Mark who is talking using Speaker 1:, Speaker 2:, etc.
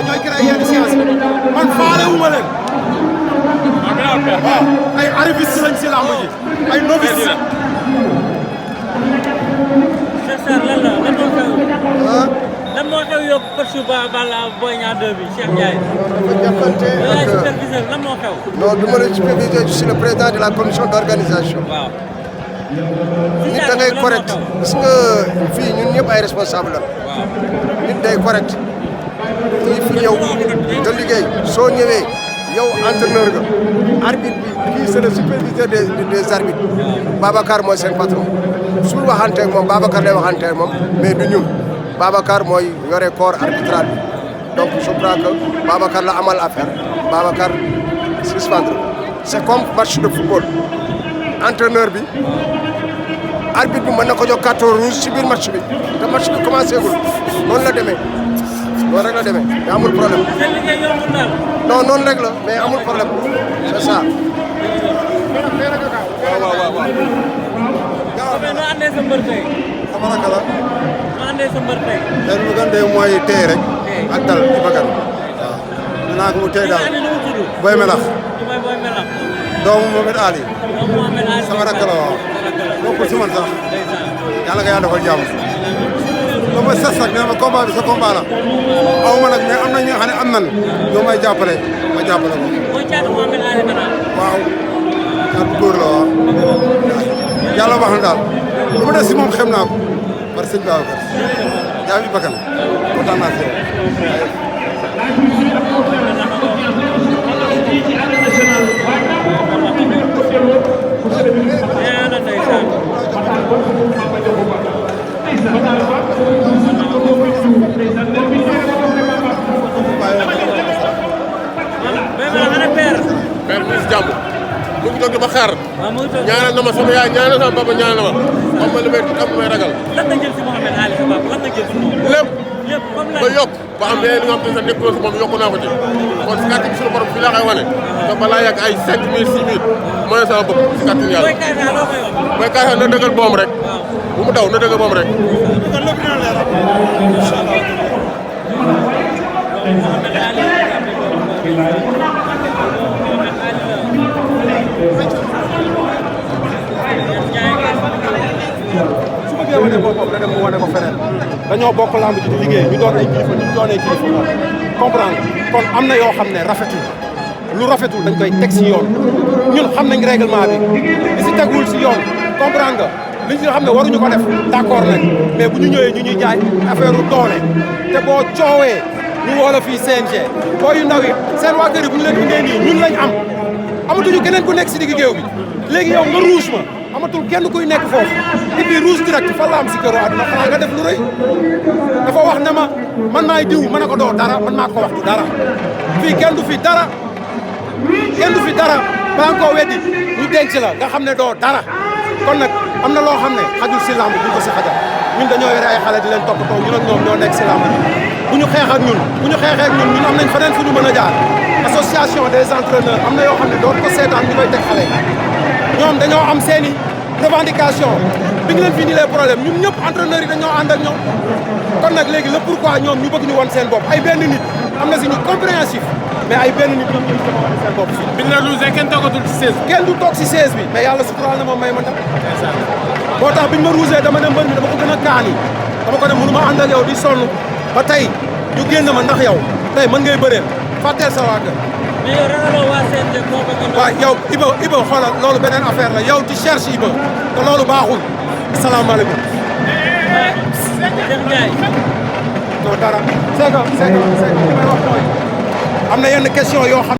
Speaker 1: ñooy créé yenn science man faale wu ma leen. waaw ay arrivistes lañ si làmb ji ay novices.
Speaker 2: Cheikh Sarr lan moo xew. lan moo xew yóbbu coach Balla Boy Niang 2 bi Cheikh Ndiaye.
Speaker 3: dafa jàppante
Speaker 2: ak superviseur lan moo xew.
Speaker 3: non du ma la superviseur je suis le président de la commission d' organisation.
Speaker 2: waaw.
Speaker 3: nit da ngay correct gis nga fii ñun ñëpp ay responsable la.
Speaker 2: waaw.
Speaker 3: nit day correct. ñii fi ñëw te liggéey soo ñëwee yow entraîneur nga. arbitre bi kii c'est le superviseur des arbitres. Babacar mooy seen patron. su waxanteeg moom Babacar lay waxanteeg moom mais du ñun. Babacar mooy yore corps arbitral bi donc je crois que Babacar la amal affaire Babacar suspendre c'est comme match de football entraîneur bi arbitre bi mën na ko jox carton rouge ci biir match bi te match bi commencé gul noonu la demee noonu rek la demee mais amul problème.
Speaker 2: seen liggéey yombul daal.
Speaker 3: non noonu rek la mais amul problème c'est ça.
Speaker 2: waaw. mais noo andee sa mbër tey.
Speaker 4: sama rakk la.
Speaker 2: noo andee sa mbër tey.
Speaker 4: tey lu gën de mooy téye rek. ak dal ci bakkan. waaw. nee naa ko mu téye daal.
Speaker 2: li nga andi nu mu tudd.
Speaker 4: Boy Melax.
Speaker 2: mooy Boy Melax.
Speaker 4: doomu Mohamed Ali.
Speaker 2: doomu Mohamed Ali.
Speaker 4: sama rakk la waaw. bokkul si man sax.
Speaker 2: ndeysaan.
Speaker 4: yàlla nga yàlla defal jàmm. lu ma sas nag nee ma combat bi sa combat la. aw ma nag mais am na ñi nga xam ne am nan ñoo may jàppale ma jàppale ko.
Speaker 2: mooy caatu Mohamed Ali Bana.
Speaker 4: waaw. caat bu góor la waaw. yàlla wax na daal. lu ma des si moom xem naa ko. par sëñ Babacar. yaa fi bakkan. kontaan naa si yow.
Speaker 2: nee na ndeysaan. mais ana père.
Speaker 5: père bi si jàmm mu ngi toog di ma xaar
Speaker 2: waaw mu ngi toog
Speaker 5: ñaanal na ma sama yaay ñaanal sama papa ñaanal na ma xam nga li may am lu may ragal
Speaker 2: lan nga jël si Mohamed Ali sa papa lan nga jël si moom.
Speaker 5: lépp
Speaker 2: lépp comme
Speaker 5: ba yokk ba am leneen li nga xam te ne sax nekkul si moom yokku naa ko ci kon si kàttan bi suñu borom fii laa koy wane te balaa yàgg ay 5000 6000 mooy sama bopp si kàttan yàlla
Speaker 2: Boy Kaysa loo koy wax.
Speaker 5: mooy kaasa na dëggal boom rek
Speaker 2: waaw.
Speaker 5: bu mu daw na dëggal boom rek
Speaker 2: kon lépp dina leer. incha allah. Mohamed Ali.
Speaker 1: su bëggee wane boppam da dem mu wane ko feneen dañoo bokk lamb ji di liggéey ñu doon ay kilifa ñu doonee kilifa moom comprendre kon am na yoo xam ne rafetul lu rafetul dañ koy teg si yoon ñun xam nañ règlement bi li si tegul si yoon comprendre nga li si xam ne waruñu ko def d'accord nañ mais bu ñu ñëwee ñu ñuy jaay affaire doole te boo coowee ñu woo la fii CNG boo yu ndaw yi seen waa kër yi bu ñu leen indee nii ñun lañ am amatuñu keneen ku nekk si digg géew bi léegi yow nga rouge ma amatul kenn kuy nekk foofu et puis rouge direct fa la am si këru àdduna xanaa nga def lu rëy dafa wax ne ma man maay diw ma ne ko doo dara man maa ko wax du dara fii kenn du fi dara kenn du fi dara baa nga koo weddi ñu denc la nga xam ne doo dara kon nag am na loo xam ne xajul si lamb buñ ko si xajal ñun dañoo yore ay xale di leen toppatoo ñun ak ñoom ñoo nekk si lamb bi bu ñu xeex ak ñun ñun am nañ feneen fu ñu mën a jaar association des entraîneurs am na yoo xam ne doon ko seetaan ñu koy teg xale yi ñoom dañoo am seen i revendication bi ñu leen fi indilee problème ñun ñëpp entraîneurs yi dañoo ànd ak ñoom kon nag léegi le pourquoi ñoom ñu bëgg ñu won seen bopp ay benn nit am na si ñu compréhensif mais ay benn nit ñoom ñu ko won seen bopp fii.
Speaker 5: biñ la luusee kenn toogatul ci 16
Speaker 1: kenn du toog si 16 bi mais yàlla suturaal na ma may ma ndam moo tax biñ ma ruusee dama ne mbër mi dama ko gën a kaani dama ko ne mënu ma ànd ak yow di sonn ba tey ñu génn ma ndax yow tey mën ngay bëreel fàtteel sa waa kër
Speaker 2: mais yow ragaloo waa CNG moo ko gën a.
Speaker 1: waaw yow Iba xoolal loolu beneen affaire la yow tu cherches Iba te loolu baaxul salaamaaleykum.
Speaker 2: Cheikh Ndiaye.
Speaker 1: non dara c'est que li may wax mooy am na yenn question yoo xam